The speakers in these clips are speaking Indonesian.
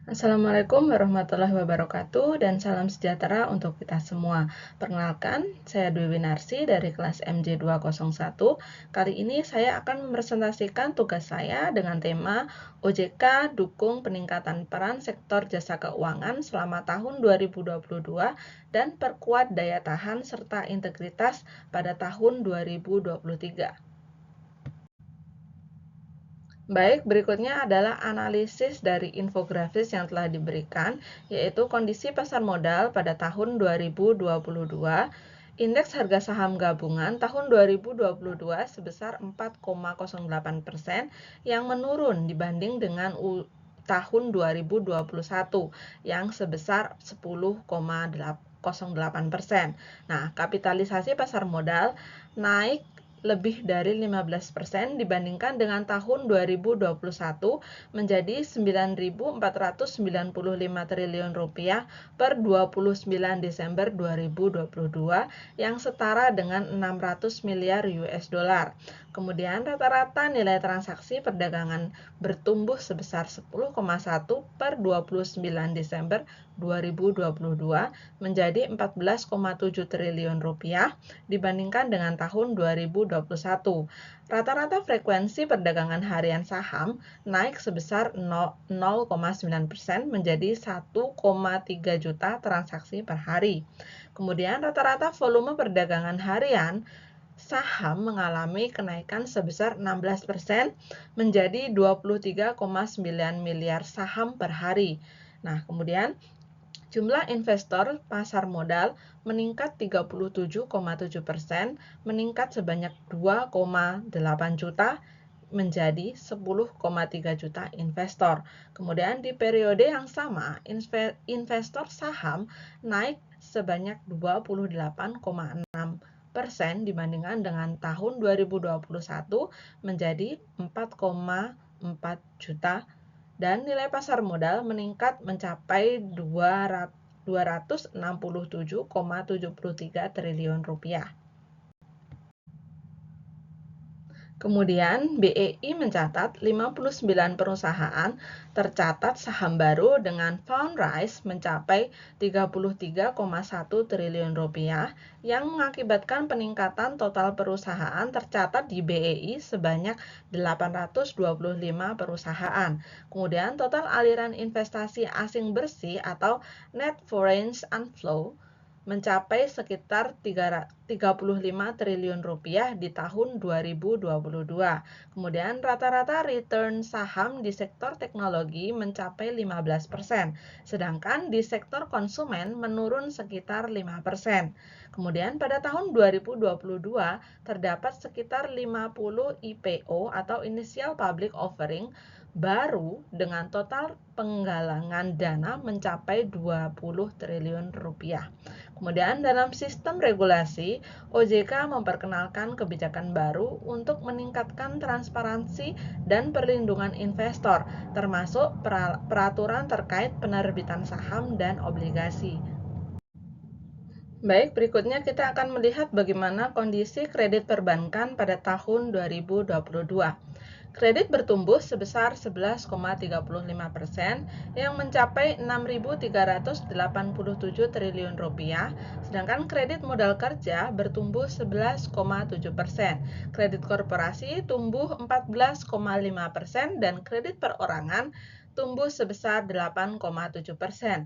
Assalamualaikum warahmatullahi wabarakatuh dan salam sejahtera untuk kita semua. Perkenalkan, saya Dwi Winarsi dari kelas MJ201. Kali ini saya akan mempresentasikan tugas saya dengan tema OJK dukung peningkatan peran sektor jasa keuangan selama tahun 2022 dan perkuat daya tahan serta integritas pada tahun 2023. Baik, berikutnya adalah analisis dari infografis yang telah diberikan, yaitu kondisi pasar modal pada tahun 2022, indeks harga saham gabungan tahun 2022 sebesar 4,08% yang menurun dibanding dengan tahun 2021 yang sebesar 10,08%. Nah, kapitalisasi pasar modal naik lebih dari 15% dibandingkan dengan tahun 2021 menjadi 9.495 triliun rupiah per 29 Desember 2022 yang setara dengan 600 miliar US dollar. Kemudian rata-rata nilai transaksi perdagangan bertumbuh sebesar 10,1 per 29 Desember 2022 menjadi 14,7 triliun rupiah dibandingkan dengan tahun 2021. Rata-rata frekuensi perdagangan harian saham naik sebesar 0,9% menjadi 1,3 juta transaksi per hari. Kemudian rata-rata volume perdagangan harian saham mengalami kenaikan sebesar 16% menjadi 23,9 miliar saham per hari. Nah, kemudian jumlah investor pasar modal meningkat 37,7%, meningkat sebanyak 2,8 juta menjadi 10,3 juta investor. Kemudian di periode yang sama, investor saham naik sebanyak 28,6% dibandingkan dengan tahun 2021 menjadi 4,4 juta dan nilai pasar modal meningkat mencapai 267,73 triliun rupiah. Kemudian BEI mencatat 59 perusahaan tercatat saham baru dengan fund rise mencapai 33,1 triliun rupiah yang mengakibatkan peningkatan total perusahaan tercatat di BEI sebanyak 825 perusahaan. Kemudian total aliran investasi asing bersih atau net foreign inflow mencapai sekitar 35 triliun rupiah di tahun 2022. Kemudian rata-rata return saham di sektor teknologi mencapai 15%, sedangkan di sektor konsumen menurun sekitar 5%. Kemudian pada tahun 2022 terdapat sekitar 50 IPO atau Initial Public Offering baru dengan total penggalangan dana mencapai 20 triliun rupiah. Kemudian dalam sistem regulasi, OJK memperkenalkan kebijakan baru untuk meningkatkan transparansi dan perlindungan investor, termasuk peraturan terkait penerbitan saham dan obligasi. Baik, berikutnya kita akan melihat bagaimana kondisi kredit perbankan pada tahun 2022. Kredit bertumbuh sebesar 11,35% yang mencapai 6.387 triliun rupiah, sedangkan kredit modal kerja bertumbuh 11,7%. Kredit korporasi tumbuh 14,5% dan kredit perorangan tumbuh sebesar 8,7%.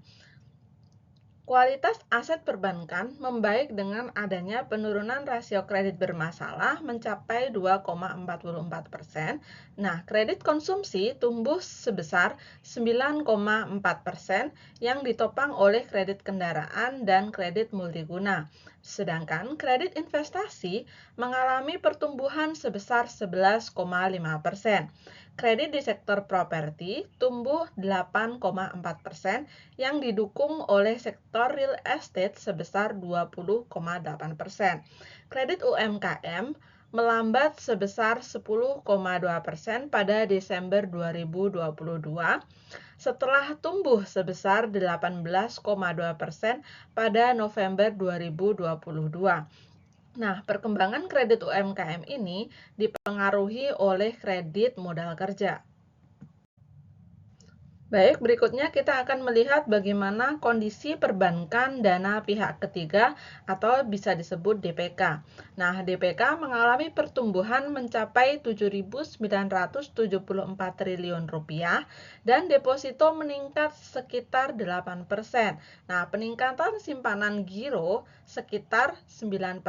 Kualitas aset perbankan membaik dengan adanya penurunan rasio kredit bermasalah mencapai 2,44%. Nah, kredit konsumsi tumbuh sebesar 9,4% yang ditopang oleh kredit kendaraan dan kredit multiguna. Sedangkan kredit investasi mengalami pertumbuhan sebesar 11,5%. Kredit di sektor properti tumbuh 8,4% yang didukung oleh sektor real estate sebesar 20,8%. Kredit UMKM melambat sebesar 10,2% pada Desember 2022 setelah tumbuh sebesar 18,2% pada November 2022. Nah, perkembangan kredit UMKM ini dipengaruhi oleh kredit modal kerja. Baik, berikutnya kita akan melihat bagaimana kondisi perbankan dana pihak ketiga atau bisa disebut DPK. Nah, DPK mengalami pertumbuhan mencapai 7.974 triliun rupiah dan deposito meningkat sekitar 8%. Nah, peningkatan simpanan giro sekitar 9%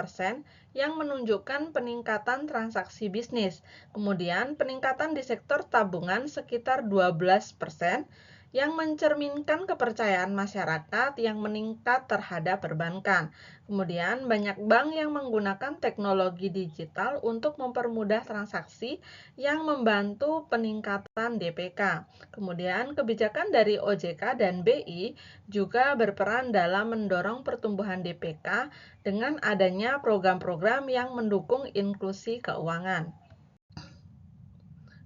yang menunjukkan peningkatan transaksi bisnis. Kemudian, peningkatan di sektor tabungan sekitar 12% yang mencerminkan kepercayaan masyarakat yang meningkat terhadap perbankan. Kemudian, banyak bank yang menggunakan teknologi digital untuk mempermudah transaksi yang membantu peningkatan DPK. Kemudian, kebijakan dari OJK dan BI juga berperan dalam mendorong pertumbuhan DPK dengan adanya program-program yang mendukung inklusi keuangan.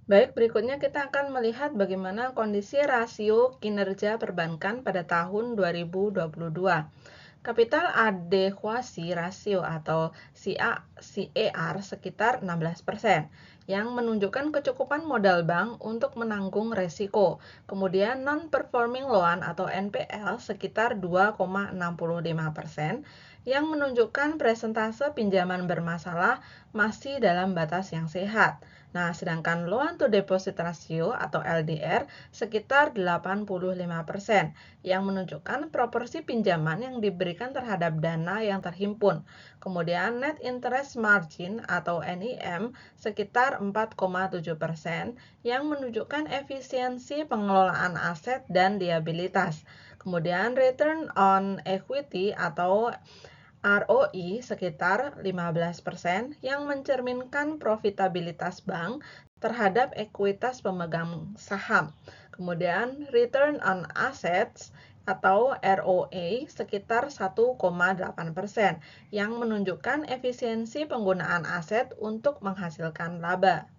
Baik, berikutnya kita akan melihat bagaimana kondisi rasio kinerja perbankan pada tahun 2022. Kapital adekuasi rasio atau CAR sekitar 16%, yang menunjukkan kecukupan modal bank untuk menanggung resiko. Kemudian non-performing loan atau NPL sekitar 2,65%, yang menunjukkan presentase pinjaman bermasalah masih dalam batas yang sehat. Nah, sedangkan loan to deposit ratio atau LDR sekitar 85%, yang menunjukkan proporsi pinjaman yang diberikan terhadap dana yang terhimpun. Kemudian net interest margin atau NIM sekitar 4,7%, yang menunjukkan efisiensi pengelolaan aset dan liabilitas. Kemudian return on equity atau ROI sekitar 15%, yang mencerminkan profitabilitas bank terhadap ekuitas pemegang saham. Kemudian return on assets atau ROA sekitar 1,8%, yang menunjukkan efisiensi penggunaan aset untuk menghasilkan laba.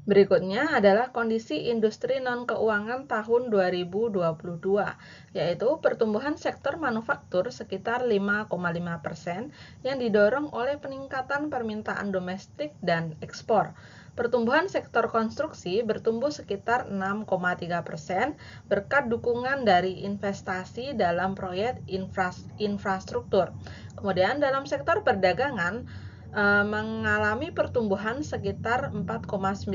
Berikutnya adalah kondisi industri non-keuangan tahun 2022, yaitu pertumbuhan sektor manufaktur sekitar 5,5% yang didorong oleh peningkatan permintaan domestik dan ekspor. Pertumbuhan sektor konstruksi bertumbuh sekitar 6,3% berkat dukungan dari investasi dalam proyek infrastruktur. Kemudian dalam sektor perdagangan, mengalami pertumbuhan sekitar 4,9%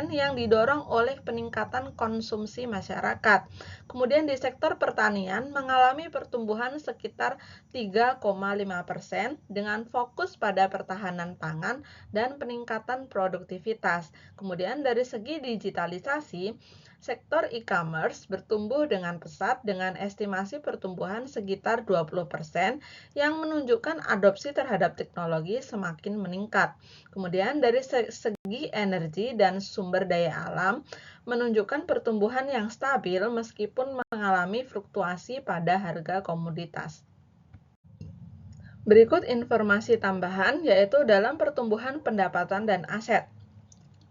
yang didorong oleh peningkatan konsumsi masyarakat. Kemudian di sektor pertanian mengalami pertumbuhan sekitar 3,5% dengan fokus pada pertahanan pangan dan peningkatan produktivitas. Kemudian dari segi digitalisasi, sektor e-commerce bertumbuh dengan pesat dengan estimasi pertumbuhan sekitar 20%, yang menunjukkan adopsi terhadap teknologi semakin meningkat. Kemudian dari segi energi dan sumber daya alam menunjukkan pertumbuhan yang stabil meskipun mengalami fluktuasi pada harga komoditas. Berikut informasi tambahan yaitu dalam pertumbuhan pendapatan dan aset.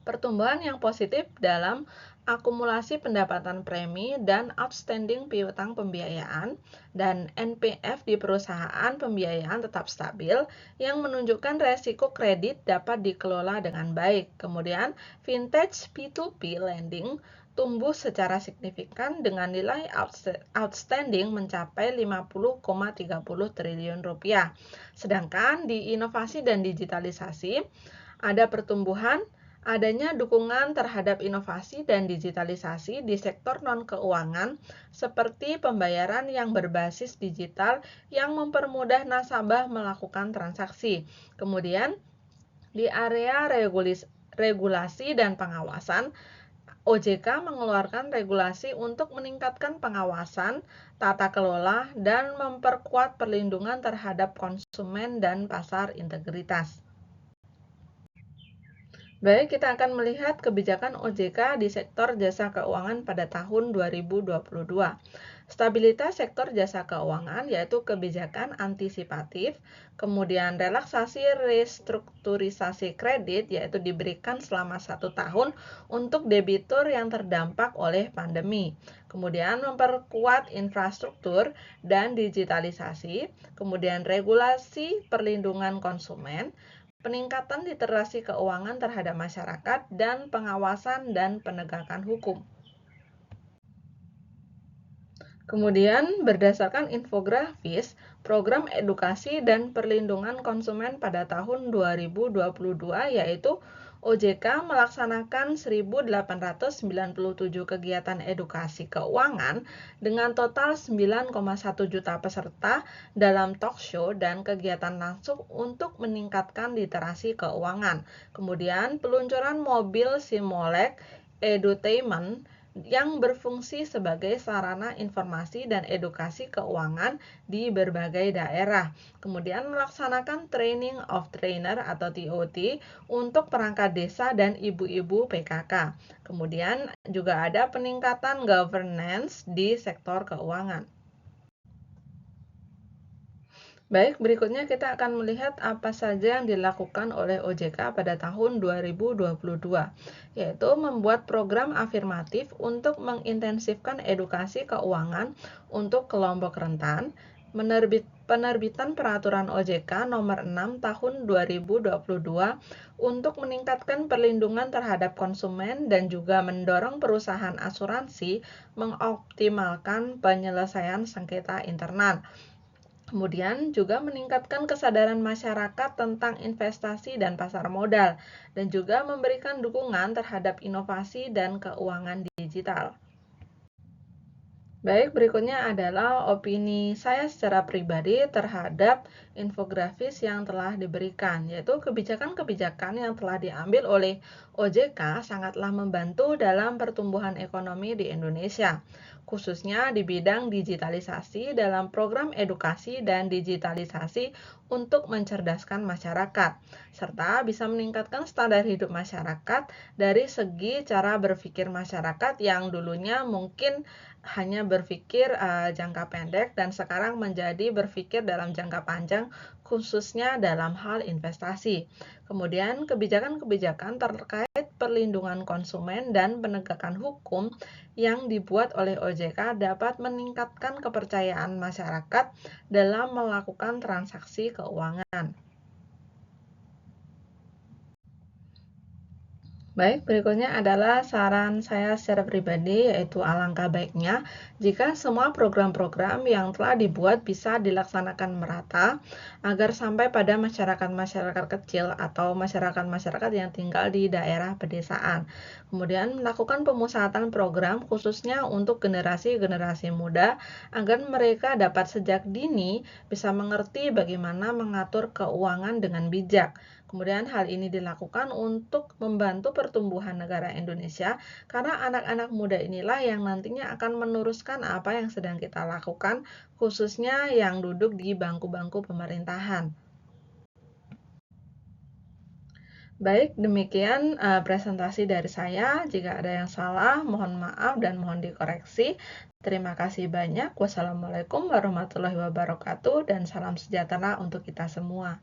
Pertumbuhan yang positif dalam akumulasi pendapatan premi dan outstanding piutang pembiayaan dan NPF di perusahaan pembiayaan tetap stabil, yang menunjukkan resiko kredit dapat dikelola dengan baik. Kemudian vintage P2P lending tumbuh secara signifikan dengan nilai outstanding mencapai 50,30 triliun rupiah. Sedangkan di inovasi dan digitalisasi ada pertumbuhan, adanya dukungan terhadap inovasi dan digitalisasi di sektor non-keuangan seperti pembayaran yang berbasis digital yang mempermudah nasabah melakukan transaksi. Kemudian di area regulasi dan pengawasan, OJK mengeluarkan regulasi untuk meningkatkan pengawasan, tata kelola, dan memperkuat perlindungan terhadap konsumen dan pasar integritas. Baik, kita akan melihat kebijakan OJK di sektor jasa keuangan pada tahun 2022. Stabilitas sektor jasa keuangan yaitu kebijakan antisipatif, kemudian relaksasi restrukturisasi kredit yaitu diberikan selama 1 tahun untuk debitur yang terdampak oleh pandemi. Kemudian memperkuat infrastruktur dan digitalisasi, kemudian regulasi perlindungan konsumen, peningkatan literasi keuangan terhadap masyarakat, dan pengawasan dan penegakan hukum. Kemudian, berdasarkan infografis, program edukasi dan perlindungan konsumen pada tahun 2022 yaitu OJK melaksanakan 1.897 kegiatan edukasi keuangan dengan total 9,1 juta peserta dalam talk show dan kegiatan langsung untuk meningkatkan literasi keuangan. Kemudian, peluncuran mobil Simolek Edutainment yang berfungsi sebagai sarana informasi dan edukasi keuangan di berbagai daerah. Kemudian melaksanakan Training of Trainer atau TOT untuk perangkat desa dan ibu-ibu PKK. Kemudian juga ada peningkatan governance di sektor keuangan. Baik, berikutnya kita akan melihat apa saja yang dilakukan oleh OJK pada tahun 2022, yaitu membuat program afirmatif untuk mengintensifkan edukasi keuangan untuk kelompok rentan, penerbitan peraturan OJK nomor 6 tahun 2022 untuk meningkatkan perlindungan terhadap konsumen dan juga mendorong perusahaan asuransi mengoptimalkan penyelesaian sengketa internal. Kemudian juga meningkatkan kesadaran masyarakat tentang investasi dan pasar modal, dan juga memberikan dukungan terhadap inovasi dan keuangan digital. Baik, berikutnya adalah opini saya secara pribadi terhadap infografis yang telah diberikan, yaitu kebijakan-kebijakan yang telah diambil oleh OJK sangatlah membantu dalam pertumbuhan ekonomi di Indonesia, khususnya di bidang digitalisasi dalam program edukasi dan digitalisasi untuk mencerdaskan masyarakat, serta bisa meningkatkan standar hidup masyarakat dari segi cara berpikir masyarakat yang dulunya mungkin hanya berpikir jangka pendek dan sekarang menjadi berpikir dalam jangka panjang, khususnya dalam hal investasi. Kemudian kebijakan-kebijakan terkait perlindungan konsumen dan penegakan hukum yang dibuat oleh OJK dapat meningkatkan kepercayaan masyarakat dalam melakukan transaksi keuangan. Baik, berikutnya adalah saran saya secara pribadi, yaitu alangkah baiknya jika semua program-program yang telah dibuat bisa dilaksanakan merata agar sampai pada masyarakat-masyarakat kecil atau masyarakat-masyarakat yang tinggal di daerah pedesaan. Kemudian melakukan pemusatan program khususnya untuk generasi-generasi muda agar mereka dapat sejak dini bisa mengerti bagaimana mengatur keuangan dengan bijak. Kemudian hal ini dilakukan untuk membantu pertumbuhan negara Indonesia karena anak-anak muda inilah yang nantinya akan meneruskan apa yang sedang kita lakukan, khususnya yang duduk di bangku-bangku pemerintahan. Baik, demikian presentasi dari saya. Jika ada yang salah, mohon maaf dan mohon dikoreksi. Terima kasih banyak. Wassalamualaikum warahmatullahi wabarakatuh dan salam sejahtera untuk kita semua.